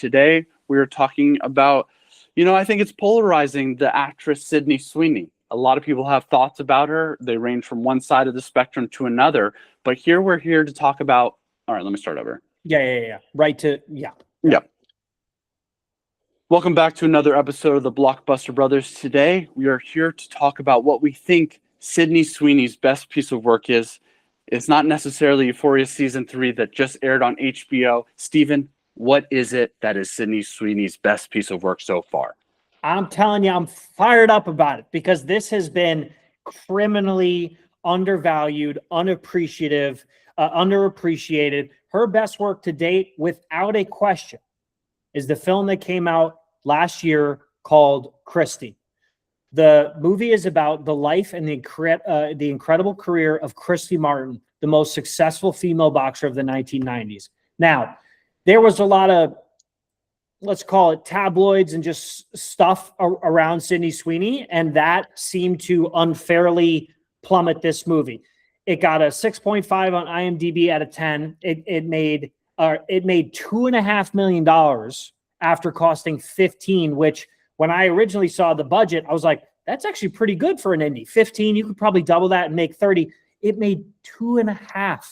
Today, we are talking about, I think it's polarizing, the actress Sydney Sweeney. A lot of people have thoughts about her. They range from one side of the spectrum to another. But here we're here to talk about. All right, let me start over. Yeah. Right to, yeah. Yeah. Welcome back to another episode of the Blockbuster Brothers. Today, we are here to talk about what we think Sydney Sweeney's best piece of work is. It's not necessarily Euphoria Season 3 that just aired on HBO. Steven, what is it that is Sydney Sweeney's best piece of work so far? I'm telling you, I'm fired up about it because this has been criminally undervalued, underappreciated. Her best work to date, without a question, is the film that came out last year called Christie. The movie is about the life and the incredible career of Christy Martin, the most successful female boxer of the 1990s. Now, there was a lot of, let's call it tabloids and just stuff around Sydney Sweeney, and that seemed to unfairly plummet this movie. It got a 6.5 on IMDb out of 10. It made $2.5 million after costing 15, which when I originally saw the budget, I was like, that's actually pretty good for an indie. 15, you could probably double that and make 30. It made 2.5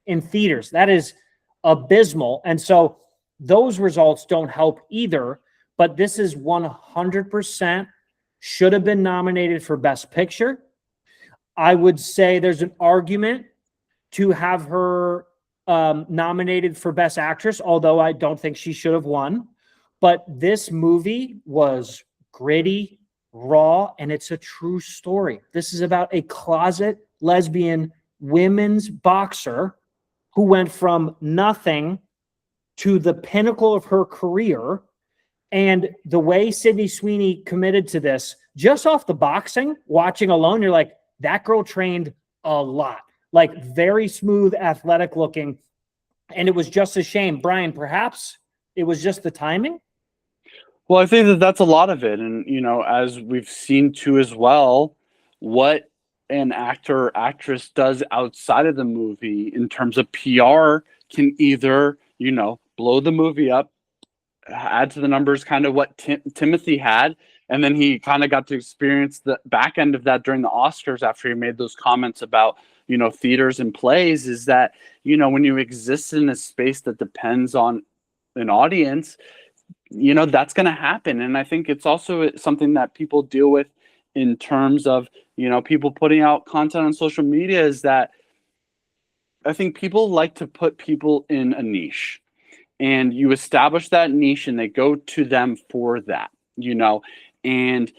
in theaters. That is abysmal. And so those results don't help either, but this is 100% should have been nominated for Best Picture. I would say there's an argument to have her nominated for Best Actress, although I don't think she should have won. But this movie was gritty, raw, and it's a true story. This is about a closet lesbian women's boxer who went from nothing to the pinnacle of her career. And the way Sydney Sweeney committed to this, just off the boxing, watching alone, you're like, that girl trained a lot. Like, very smooth, athletic looking. And it was just a shame. Brian, perhaps it was just the timing? Well, I think that that's a lot of it. And, as we've seen too as well, what an actor or actress does outside of the movie in terms of PR can either, blow the movie up, add to the numbers, kind of what Timothy had. And then he kind of got to experience the back end of that during the Oscars after he made those comments about, theaters and plays, is that, when you exist in a space that depends on an audience, that's going to happen. And I think it's also something that people deal with in terms of, people putting out content on social media, is that I think people like to put people in a niche, and you establish that niche and they go to them for that, and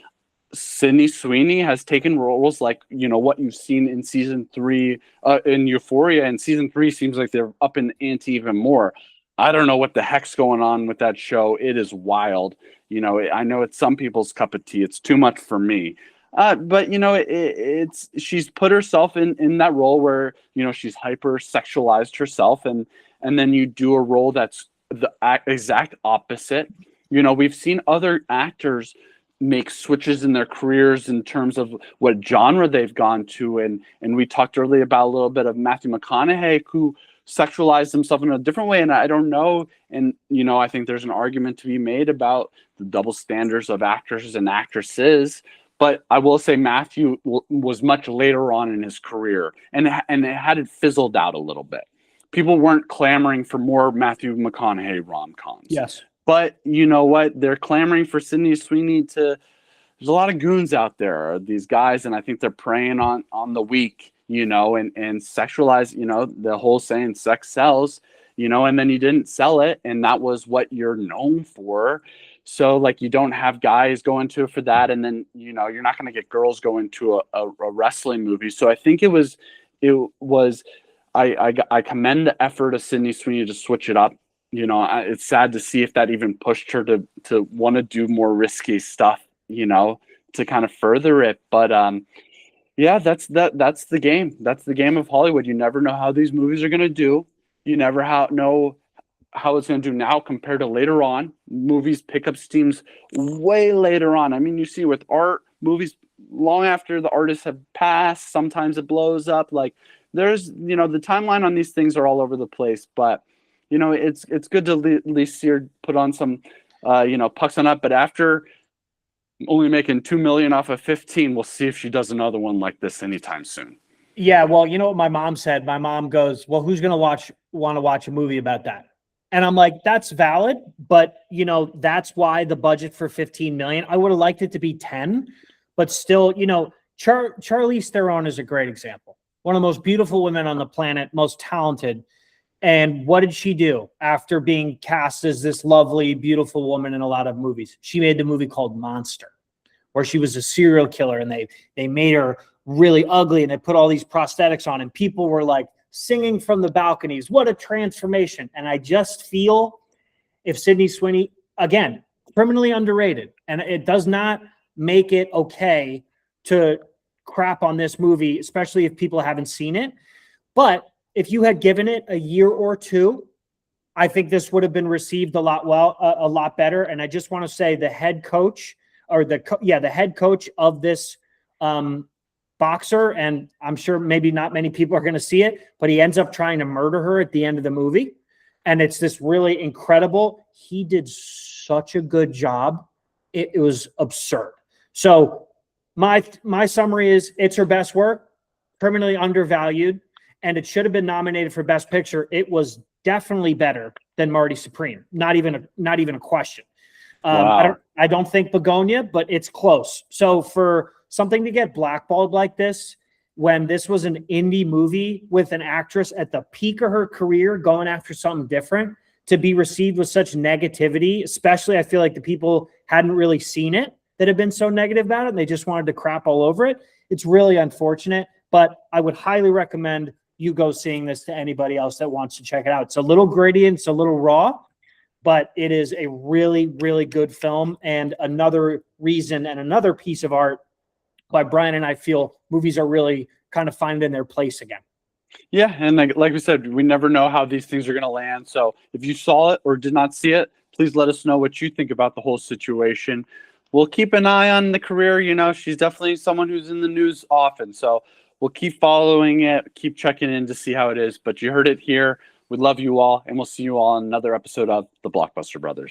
Sydney Sweeney has taken roles like, what you've seen in season 3 in Euphoria, and season 3 seems like they're up in the ante even more. I don't know what the heck's going on with that show. It is wild. I know it's some people's cup of tea. It's too much for me. But it's she's put herself in that role where, she's hyper sexualized herself, and then you do a role that's the exact opposite. We've seen other actors make switches in their careers in terms of what genre they've gone to, and we talked earlier about a little bit of Matthew McConaughey, who sexualized himself in a different way. And I don't know. And, I think there's an argument to be made about the double standards of actors and actresses. But I will say Matthew was much later on in his career, and it had it fizzled out a little bit. People weren't clamoring for more Matthew McConaughey rom-coms. Yes. But you know what? They're clamoring for Sydney Sweeney to. There's a lot of goons out there, these guys, and I think they're preying on the weak. And sexualize, the whole saying sex sells, and then you didn't sell it. And that was what you're known for. So like, you don't have guys going to it for that. And then, you're not going to get girls going to a wrestling movie. So I think I commend the effort of Sydney Sweeney to switch it up. It's sad to see if that even pushed her to want to do more risky stuff, to kind of further it. But, yeah, that's the game. That's the game of Hollywood. You never know how these movies are going to do. You never know how it's going to do now compared to later on. Movies pick up steams way later on. I mean, you see with art, movies long after the artists have passed, sometimes it blows up. Like, there's, the timeline on these things are all over the place. But, it's good to at least see her put on some, pucks on up. But after only making 2 million off of 15, we'll see if she does another one like this anytime soon. Yeah, well, you know what my mom said? My mom goes, "Well, who's going to want to watch a movie about that?" And I'm like, "That's valid, but that's why the budget for 15 million. I would have liked it to be 10, but still, Charlize Theron is a great example. One of the most beautiful women on the planet, most talented. And what did she do after being cast as this lovely, beautiful woman in a lot of movies? She made the movie called Monster, where she was a serial killer, and they made her really ugly, and they put all these prosthetics on, and people were like singing from the balconies. What a transformation. And I just feel if Sydney Sweeney, again, criminally underrated, and it does not make it okay to crap on this movie, especially if people haven't seen it. But if you had given it a year or two, I think this would have been received a lot better. And I just want to say the head coach the head coach of this boxer, and I'm sure maybe not many people are going to see it, but he ends up trying to murder her at the end of the movie. And it's this really incredible. He did such a good job. It was absurd. So my summary is it's her best work, criminally undervalued, and it should have been nominated for Best Picture. It was definitely better than Marty Supreme. Not even a question. Wow. I don't think Begonia, but it's close. So for something to get blackballed like this, when this was an indie movie with an actress at the peak of her career going after something different, to be received with such negativity, especially I feel like the people hadn't really seen it that have been so negative about it, and they just wanted to crap all over it. It's really unfortunate, but I would highly recommend you go seeing this to anybody else that wants to check it out. It's a little gritty and it's a little raw, but it is a really, really good film, and another reason and another piece of art why Brian and I feel movies are really kind of finding their place again. Yeah, and like we said, we never know how these things are going to land. So if you saw it or did not see it, please let us know what you think about the whole situation. We'll keep an eye on the career. She's definitely someone who's in the news often. So we'll keep following it, keep checking in to see how it is. But you heard it here. We love you all, and we'll see you all on another episode of the Blockbuster Brothers.